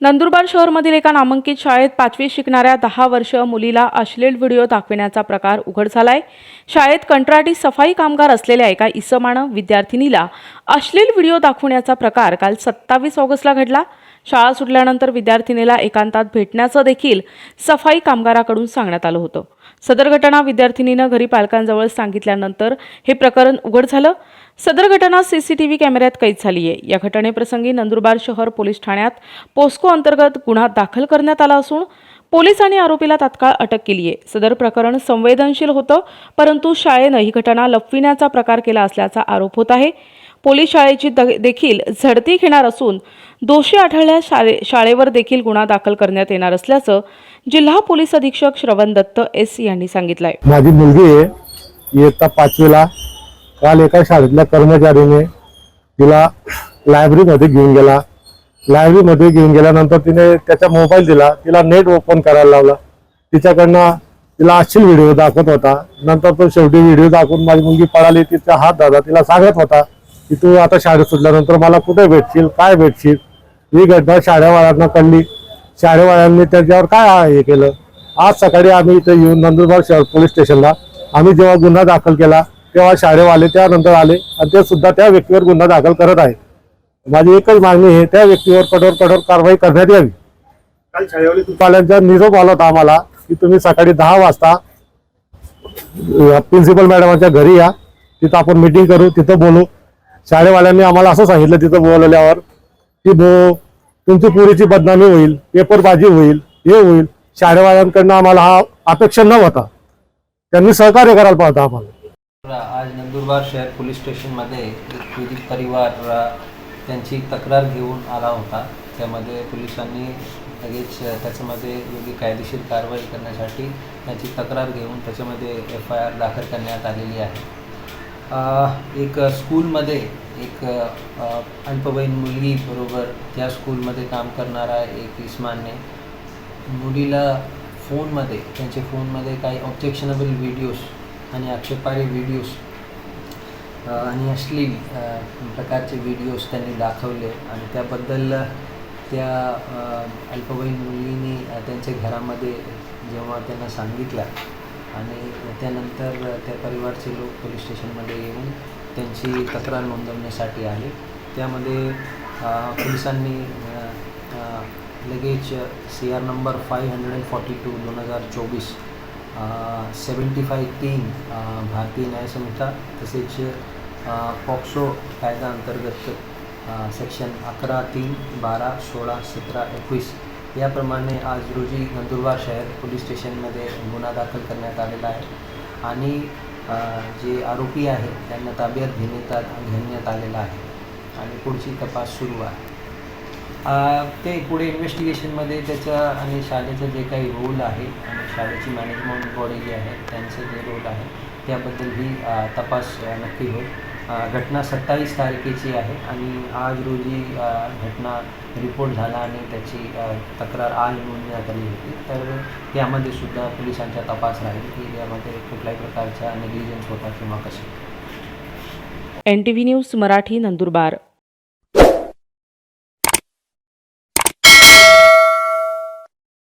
नंदुरबार शहरमधील एका नामांकित शाळेत 5वी शिकणाऱ्या 10 वर्षीय मुलीला अश्लील व्हिडिओ दाखविण्याचा प्रकार उघड झालाय। शाळेत कंत्राटी सफाई कामगार असलेल्या एका इसमानं विद्यार्थिनीला अश्लील व्हिडिओ दाखवण्याचा प्रकार काल 27 ऑगस्टला घडला। शाळा सुटल्यानंतर विद्यार्थिनीला एकांतात भेटण्याचं देखील सफाई कामगाराकडून सांगण्यात आलं होतं। सदर घटना विद्यार्थिनीनं घरी पालकांजवळ सांगितल्यानंतर हे प्रकरण उघड झालं। सदर घटना सीसीटीव्ही कॅमेऱ्यात कैद झाली आहे। या घटनेप्रसंगी नंदुरबार शहर पोलीस ठाण्यात पोस्को अंतर्गत गुन्हा दाखल करण्यात आला असून पोलिसांनी आरोपीला तात्काळ अटक केली आहे। सदर प्रकरण संवेदनशील होतं, परंतु शाळेनं ही घटना लपविण्याचा प्रकार केला असल्याचा आरोप होत आहे। पोलीस शाळेची देखील झडती घेणार असून दोषी आढळल्यास शाळेवर देखील गुन्हा दाखल करण्यात येणार असल्याचं जिल्हा पोलीस अधीक्षक श्रवण दत्त एस यांनी सांगितलंय। माझी मुलगी आहे, इयत्ता 5वीला। काल एका शाळेतल्या कर्मचारीने तिला लायब्ररीमध्ये घेऊन गेला। लायब्ररीमध्ये घेऊन गेल्यानंतर तिने त्याचा मोबाईल दिला, तिला नेट ओपन करायला लावला। तिच्याकडनं तिला अश्लील व्हिडिओ दाखवत होता। नंतर तो शेवटी व्हिडिओ दाखवून माझी मुलगी पळाली। तिचा हात धरला, तिला सांगत होता की तू आता शाळेत सुटल्यानंतर मला कुठे भेटशील, काय भेटशील। ही घटना शाळेवाल्यांना कळली। शाळेवाल्यांनी त्याच्यावर काय हे केलं। आज सकाळी आम्ही इथे येऊन नंदुरबार शहर पोलीस स्टेशनला आम्ही जेव्हा गुन्हा दाखल केला तेव्हा शाळेवाले त्यानंतर आले आणि ते सुद्धा त्या व्यक्तीवर गुन्हा दाखल करत आहेत। माझी एकच मागणी आहे, त्या व्यक्तीवर कठोर कारवाई करण्यात यावी। काल शाळेवाले पाल्यांचा निरोप आला होता आम्हाला की तुम्ही सकाळी 10 वाजता प्रिन्सिपल मॅडमांच्या घरी या, तिथं आपण मीटिंग करू, तिथं बोलू। शाळेवाल्यांनी आम्हाला असं सांगितलं तिथं बोलवल्यावर की तुमची पुरीची बदनामी होईल, पेपरबाजी होईल, हे होईल। शाळेवाल्यांकडनं आम्हाला हा अपेक्षा न होता, त्यांनी सहकार्य करायला पाहिजे आम्हाला। आज नंदुरबार शहर पोलीस स्टेशनमध्ये एक पीडित परिवार त्यांची तक्रार घेऊन आला होता। त्यामध्ये पोलिसांनी लगेच त्याच्यामध्ये योग्य कायदेशीर कारवाई करण्यासाठी त्याची तक्रार घेऊन त्याच्यामध्ये FIR दाखल करण्यात आलेली आहे। एक स्कूलमध्ये एक अल्पवयीन मुलगी बरोबर त्या स्कूलमध्ये काम करणारा एक इसमानने मुलीला त्यांच्या फोनमध्ये काही ऑब्जेक्शनेबल व्हिडिओज आणि आक्षेपार्ह व्हिडिओज आणि अश्लील प्रकारचे व्हिडिओज त्यांनी दाखवले आणि त्याबद्दल त्या अल्पवयीन मुलीने त्यांच्या घरामध्ये जेव्हा त्यांना सांगितलं आणि त्यानंतर त्या परिवारचे लोक पोलीस स्टेशनमध्ये येऊन त्यांची तक्रार नोंदवण्यासाठी आले। त्यामध्ये पोलिसांनी लगेच CR नंबर 542/2024 75(3) भारतीय न्याय संहिता तसेच पॉक्सो कायदा अंतर्गत सेक्शन 11(3), 12, 16, 17, 21 याप्रमाणे आज रोजी नंदुरबार शहर पोलीस स्टेशनमध्ये गुन्हा दाखल करण्यात आलेला आहे आणि जे आरोपी आहे त्यांना ताब्यात घेण्यात आलेला आहे आणि पुढची तपास सुरू आहे। ते पुढे इन्व्हेस्टिगेशनमध्ये त्याचा आणि शाळेचं जे काही रोल आहे आणि शाळेची मॅनेजमेंट बॉडी जी आहे त्यांचं जे रोल आहे त्याबद्दलही तपास नक्की होईल। घटना 27 तारखेची आहे आणि आज रोजी घटना रिपोर्ट झाला आणि त्याची तक्रार आज नोंदवण्यात आली होती। तर त्यामध्ये सुद्धा पोलिसांचा तपास राहील की यामध्ये कुठल्याही प्रकारचा नेग्लिजन्स होता किंवा कसे। NTV news Marathi, Nandurbar.